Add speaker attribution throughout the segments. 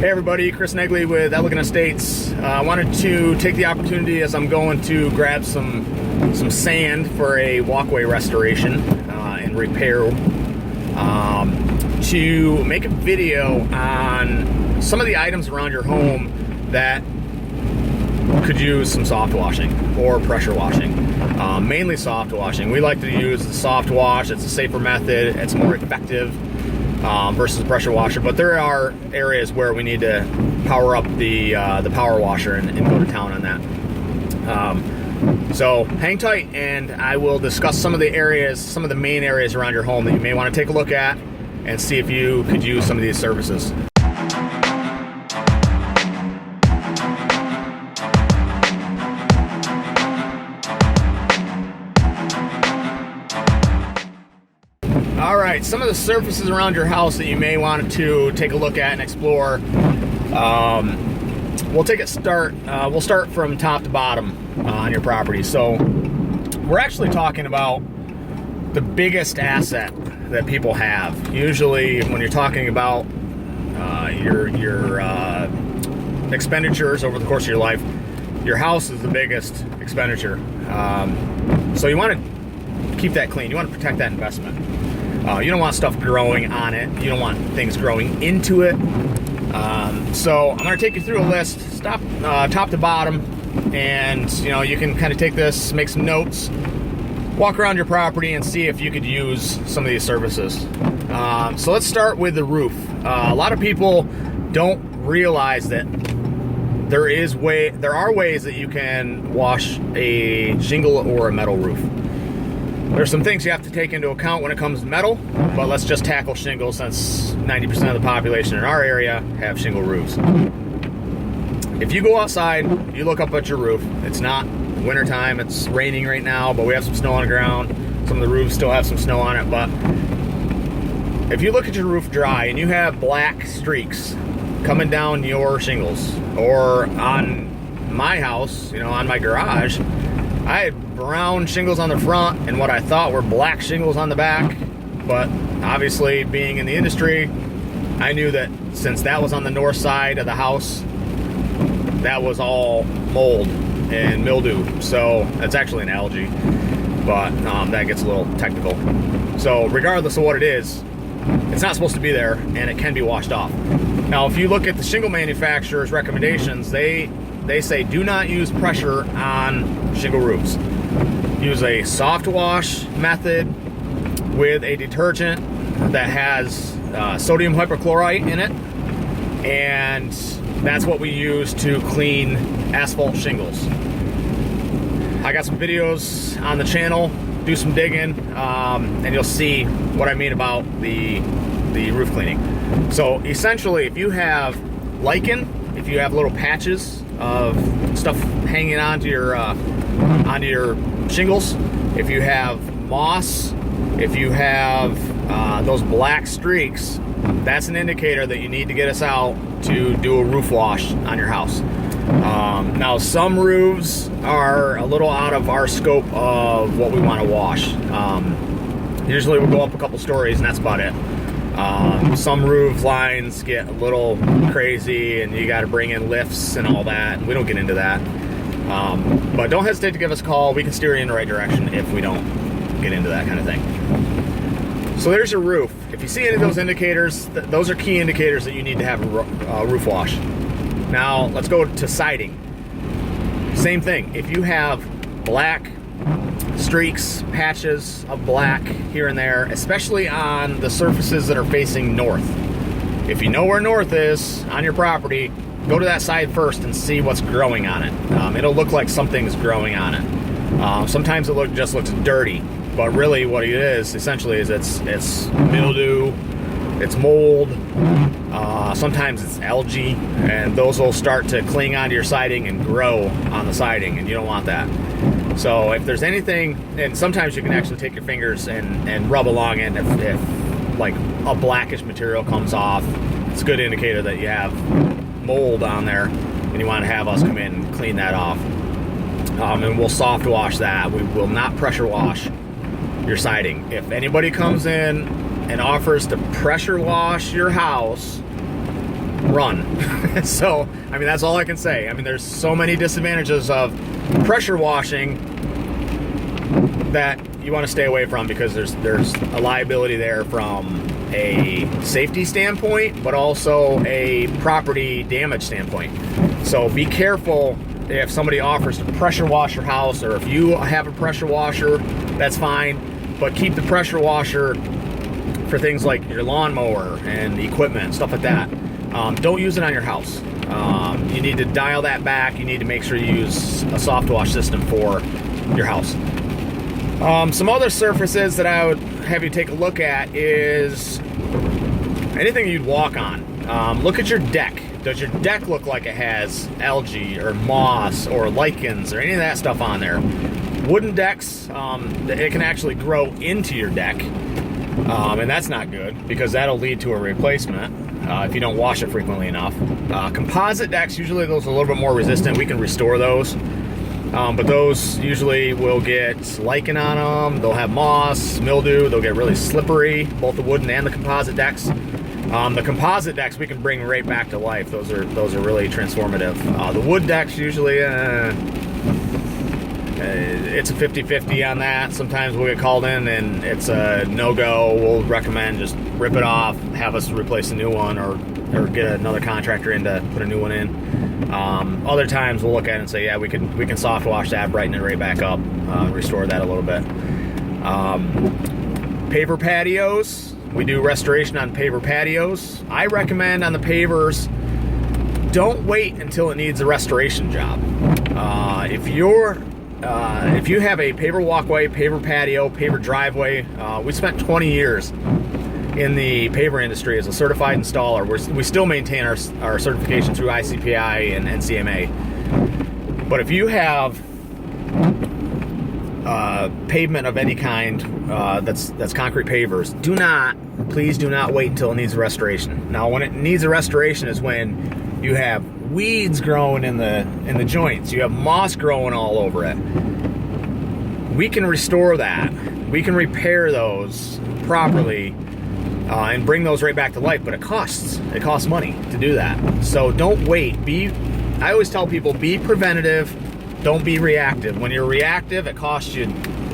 Speaker 1: Hey everybody, Chris Negley with Elegant Estates. I wanted to take the opportunity as I'm going to grab some sand for a walkway restoration and repair to make a video on some of the items around your home that could use some soft washing or pressure washing. Mainly soft washing. We like to use the soft wash. It's a safer method. It's more effective versus the pressure washer. But there are areas where we need to power up the power washer and go to town on that. So hang tight, and I will discuss some of the areas, some of the main areas around your home that you may want to take a look at and see if you could use some of these services. All right, some of the surfaces around your house that you may want to take a look at and explore. We'll start from top to bottom on your property. So we're actually talking about the biggest asset that people have. Usually when you're talking about your expenditures over the course of your life, your house is the biggest expenditure. So you want to keep that clean. You want to protect that investment. You don't want stuff growing on it. You don't want things growing into it. So I'm going to take you through a list, top to bottom, and you can kind of take this, make some notes, walk around your property, and see if you could use some of these services. So let's start with the roof. A lot of people don't realize that there are ways that you can wash a shingle or a metal roof. There's some things you have to take into account when it comes to metal, but let's just tackle shingles since 90% of the population in our area have shingle roofs. If you go outside, you look up at your roof. It's not wintertime, it's raining right now, but we have some snow on the ground. Some of the roofs still have some snow on it, but if you look at your roof dry and you have black streaks coming down your shingles, or on my house, on my garage, I had brown shingles on the front and what I thought were black shingles on the back, but obviously being in the industry, I knew that since that was on the north side of the house, that was all mold and mildew. So that's actually an algae, but that gets a little technical. So regardless of what it is, it's not supposed to be there, and it can be washed off. Now, if you look at the shingle manufacturer's recommendations, they say do not use pressure on shingle roofs. Use a soft wash method with a detergent that has sodium hypochlorite in it, and that's what we use to clean asphalt shingles. I got some videos on the channel. Do some digging, and you'll see what I mean about the roof cleaning. So essentially, if you have lichen, if you have little patches of stuff hanging onto your shingles, if you have moss, if you have those black streaks, that's an indicator that you need to get us out to do a roof wash on your house. Now, some roofs are a little out of our scope of what we want to wash. Usually we'll go up a couple stories and that's about it. Some roof lines get a little crazy and you got to bring in lifts and all that. We don't get into that. But don't hesitate to give us a call. We can steer you in the right direction if we don't get into that kind of thing. So there's your roof. If you see any of those indicators, those are key indicators that you need to have a roof wash. Now let's go to siding. Same thing. If you have black streaks, patches of black here and there, especially on the surfaces that are facing north. If you know where north is on your property, go to that side first and see what's growing on it. It'll look like something's growing on it. Sometimes it just looks dirty, but really what it is essentially is it's mildew, it's mold, sometimes it's algae, and those will start to cling onto your siding and grow on the siding, and you don't want that. So if there's anything, and sometimes you can actually take your fingers and rub along it, and if like a blackish material comes off, it's a good indicator that you have mold on there, and you want to have us come in and clean that off. And we'll soft wash that. We will not pressure wash your siding. If anybody comes in and offers to pressure wash your house, run. So, I mean, that's all I can say. I mean, there's so many disadvantages of pressure washing that you want to stay away from, because there's a liability there from a safety standpoint, but also a property damage standpoint. So be careful if somebody offers to pressure wash your house, or if you have a pressure washer, that's fine, but keep the pressure washer for things like your lawnmower and equipment, stuff like that. Don't use it on your house. You need to dial that back. You need to make sure you use a soft wash system for your house. Some other surfaces that I would have you take a look at is anything you'd walk on. Look at your deck. Does your deck look like it has algae or moss or lichens or any of that stuff on there? Wooden decks, it can actually grow into your deck, and that's not good, because that'll lead to a replacement if you don't wash it frequently enough. Composite decks, usually those are a little bit more resistant. We can restore those. But those usually will get lichen on them. They'll have moss, mildew. They'll get really slippery, both the wooden and the composite decks. The composite decks we can bring right back to life. Those are really transformative. The wood decks usually, it's a 50-50 on that. Sometimes we'll get called in and it's a no-go. We'll recommend just rip it off, have us replace a new one, or get another contractor in to put a new one in. Other times we'll look at it and say, yeah, we can soft wash that, brighten it right back up, restore that a little bit. Paver patios, we do restoration on paver patios. I recommend on the pavers, don't wait until it needs a restoration job. If you have a paver walkway, paver patio, paver driveway, we spent 20 years in the paver industry as a certified installer. We still maintain our certification through ICPI and NCMA. But if you have pavement of any kind that's concrete pavers, please do not wait until it needs a restoration. Now, when it needs a restoration is when you have weeds growing in the joints, you have moss growing all over it. We can restore that. We can repair those properly and bring those right back to life, but it costs money to do that. So don't wait. I always tell people, be preventative, don't be reactive. When you're reactive, it costs you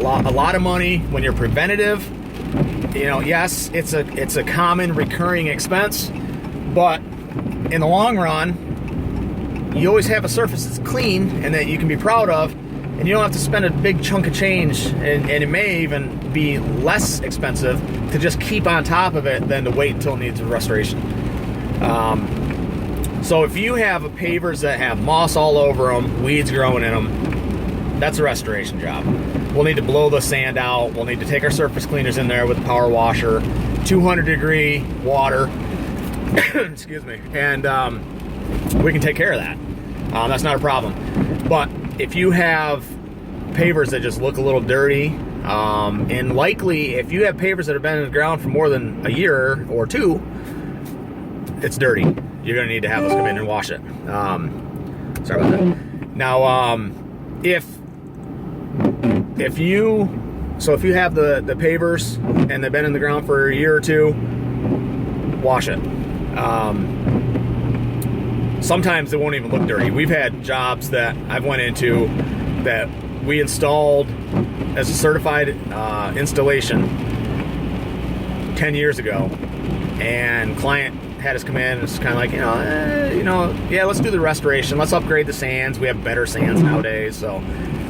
Speaker 1: a lot of money. When you're preventative, yes, it's a common recurring expense, but in the long run, you always have a surface that's clean and that you can be proud of, and you don't have to spend a big chunk of change, and it may even be less expensive to just keep on top of it than to wait until it needs a restoration. So if you have pavers that have moss all over them, weeds growing in them, that's a restoration job. We'll need to blow the sand out. We'll need to take our surface cleaners in there with a power washer, 200-degree water, excuse me, and we can take care of that. That's not a problem. But if you have pavers that just look a little dirty, and likely if you have pavers that have been in the ground for more than a year or two, it's dirty. You're going to need to have us come in and wash it. Sorry about that. Now, if you have the pavers and they've been in the ground for a year or two, wash it. Sometimes it won't even look dirty. We've had jobs that I've went into that we installed as a certified installation 10 years ago, and client had us come in and it's kind of like, yeah, let's do the restoration. Let's upgrade the sands. We have better sands nowadays. So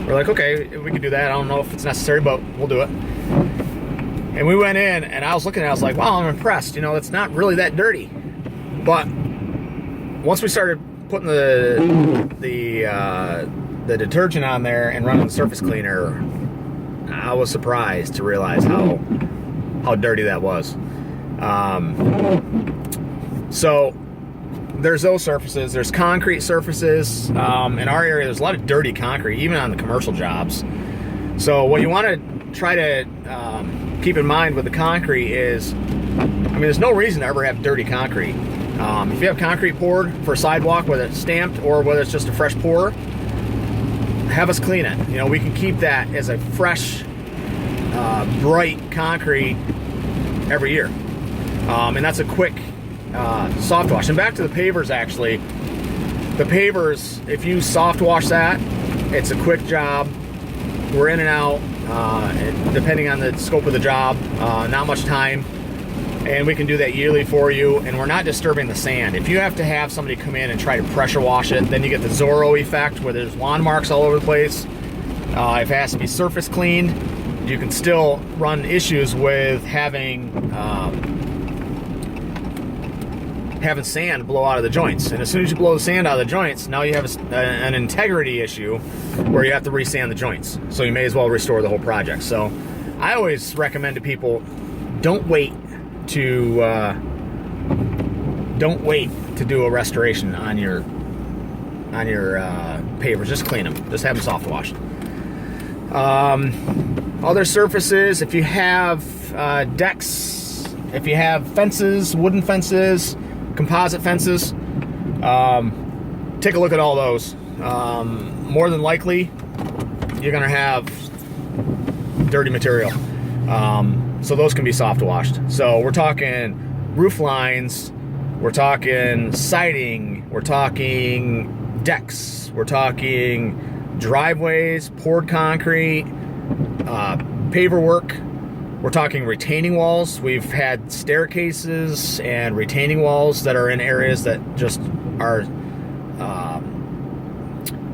Speaker 1: we're like, okay, we can do that. I don't know if it's necessary, but we'll do it. And we went in and I was looking at it, I was like, wow, I'm impressed. It's not really that dirty. But once we started putting the detergent on there and running the surface cleaner, I was surprised to realize how dirty that was. So there's those surfaces. There's concrete surfaces. In our area, there's a lot of dirty concrete, even on the commercial jobs. So what you want to try to keep in mind with the concrete is, there's no reason to ever have dirty concrete. If you have concrete poured for a sidewalk, whether it's stamped or whether it's just a fresh pour, have us clean it. We can keep that as a fresh, bright concrete every year. And that's a quick soft wash. And back to the pavers, actually. The pavers, if you soft wash that, it's a quick job. We're in and out, depending on the scope of the job, not much time. And we can do that yearly for you, and we're not disturbing the sand. If you have to have somebody come in and try to pressure wash it, then you get the Zorro effect where there's lawn marks all over the place. If it has to be surface cleaned, you can still run issues with having sand blow out of the joints. And as soon as you blow the sand out of the joints, now you have an integrity issue where you have to resand the joints. So you may as well restore the whole project. So I always recommend to people, don't wait to do a restoration on your pavers. Just clean them. Just have them soft washed. Other surfaces, if you have decks, if you have fences, wooden fences, composite fences, take a look at all those. More than likely, you're gonna have dirty material. So those can be soft washed. So we're talking roof lines, we're talking siding, we're talking decks, we're talking driveways, poured concrete, paver work. We're talking retaining walls. We've had staircases and retaining walls that are in areas that just are...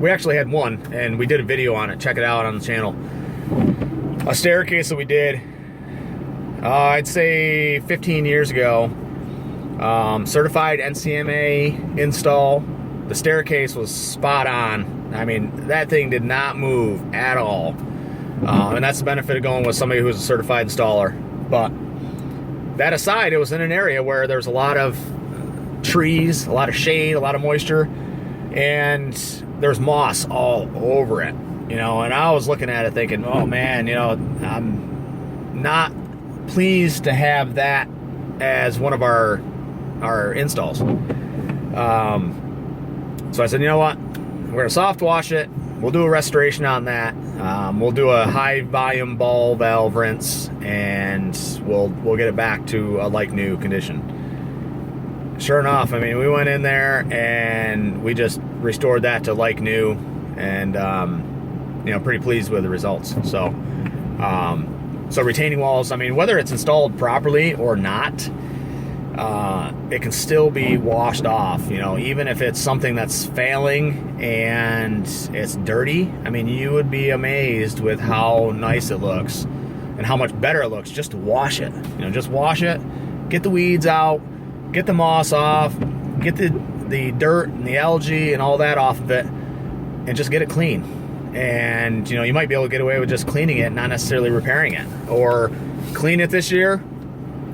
Speaker 1: we actually had one, and we did a video on it. Check it out on the channel. A staircase that we did, I'd say 15 years ago. Certified NCMA install. The staircase was spot on. I mean, that thing did not move at all. And that's the benefit of going with somebody who's a certified installer. But that aside, it was in an area where there was a lot of trees, a lot of shade, a lot of moisture, and there's moss all over it. You know, and I was looking at it thinking, oh man, you know, I'm not pleased to have that as one of our installs. So I said, you know what, we're gonna soft wash it. We'll do a restoration on that. We'll do a high volume ball valve rinse, and we'll get it back to a like new condition. Sure enough, I mean, we went in there and we just restored that to like new, and you know, pretty pleased with the results. So so retaining walls, I mean, whether it's installed properly or not, it can still be washed off. You know, even if it's something that's failing and it's dirty, I mean, you would be amazed with how nice it looks and how much better it looks just to wash it. You know, just wash it, get the weeds out, get the moss off, get the dirt and the algae and all that off of it, and just get it clean. And, you know, you might be able to get away with just cleaning it, not necessarily repairing it. Or clean it this year,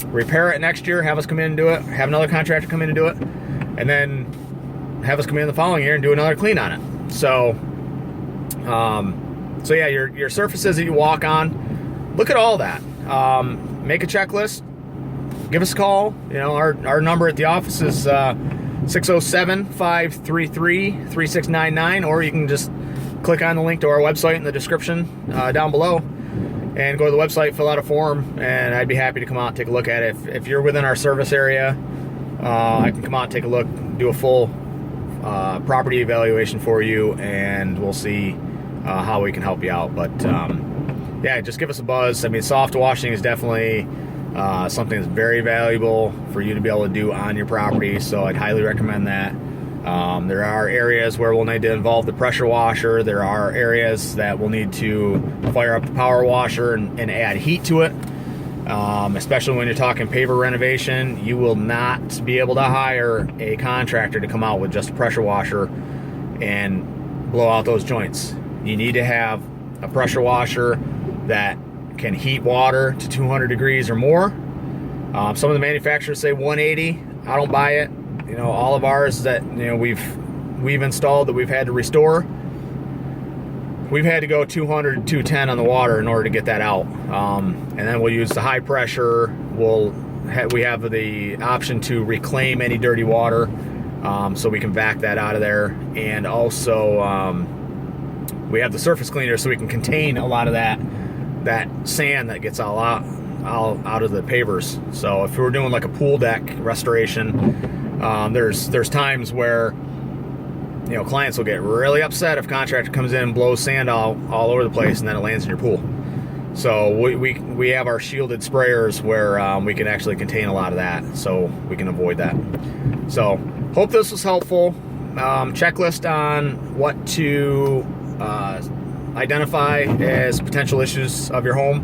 Speaker 1: repair it next year, have us come in and do it, have another contractor come in and do it, and then have us come in the following year and do another clean on it. So, so yeah, your surfaces that you walk on, look at all that. Make a checklist, give us a call. You know, our number at the office is 607-533-3699, or you can just click on the link to our website in the description down below and go to the website, fill out a form, and I'd be happy to come out and take a look at it. If you're within our service area, I can come out and take a look, do a full property evaluation for you, and we'll see how we can help you out. But yeah, just give us a buzz. I mean, soft washing is definitely something that's very valuable for you to be able to do on your property, so I'd highly recommend that. There are areas where we'll need to involve the pressure washer. There are areas that we'll need to fire up the power washer and add heat to it. Especially when you're talking paver renovation, you will not be able to hire a contractor to come out with just a pressure washer and blow out those joints. You need to have a pressure washer that can heat water to 200 degrees or more. Some of the manufacturers say 180. I don't buy it. You know, all of ours that, you know, we've installed that we've had to restore, we've had to go 200 to 210 on the water in order to get that out. And then we'll use the high pressure. We have the option to reclaim any dirty water, so we can vac that out of there. And also we have the surface cleaner, so we can contain a lot of that sand that gets all out. out of the pavers. So if we're doing like a pool deck restoration, there's times where, you know, clients will get really upset if contractor comes in and blows sand all over the place and then it lands in your pool. So we have our shielded sprayers where we can actually contain a lot of that, so we can avoid that. So hope this was helpful. Checklist on what to identify as potential issues of your home.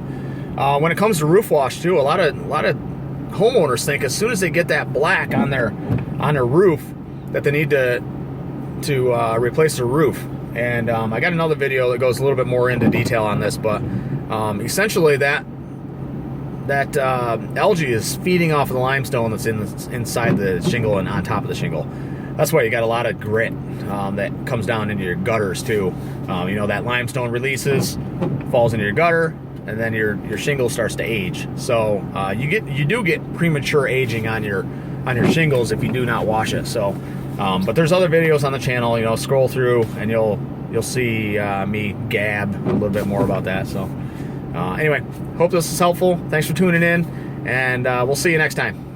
Speaker 1: When it comes to roof wash too, a lot of homeowners think as soon as they get that black on their roof that they need to replace their roof. And I got another video that goes a little bit more into detail on this, but essentially that algae is feeding off of the limestone that's inside the shingle and on top of the shingle. That's why you got a lot of grit that comes down into your gutters too. You know, that limestone releases, falls into your gutter, and then your shingle starts to age. So you do get premature aging on your shingles if you do not wash it. So, but there's other videos on the channel. You know, scroll through and you'll see me gab a little bit more about that. So, anyway, hope this is helpful. Thanks for tuning in, and we'll see you next time.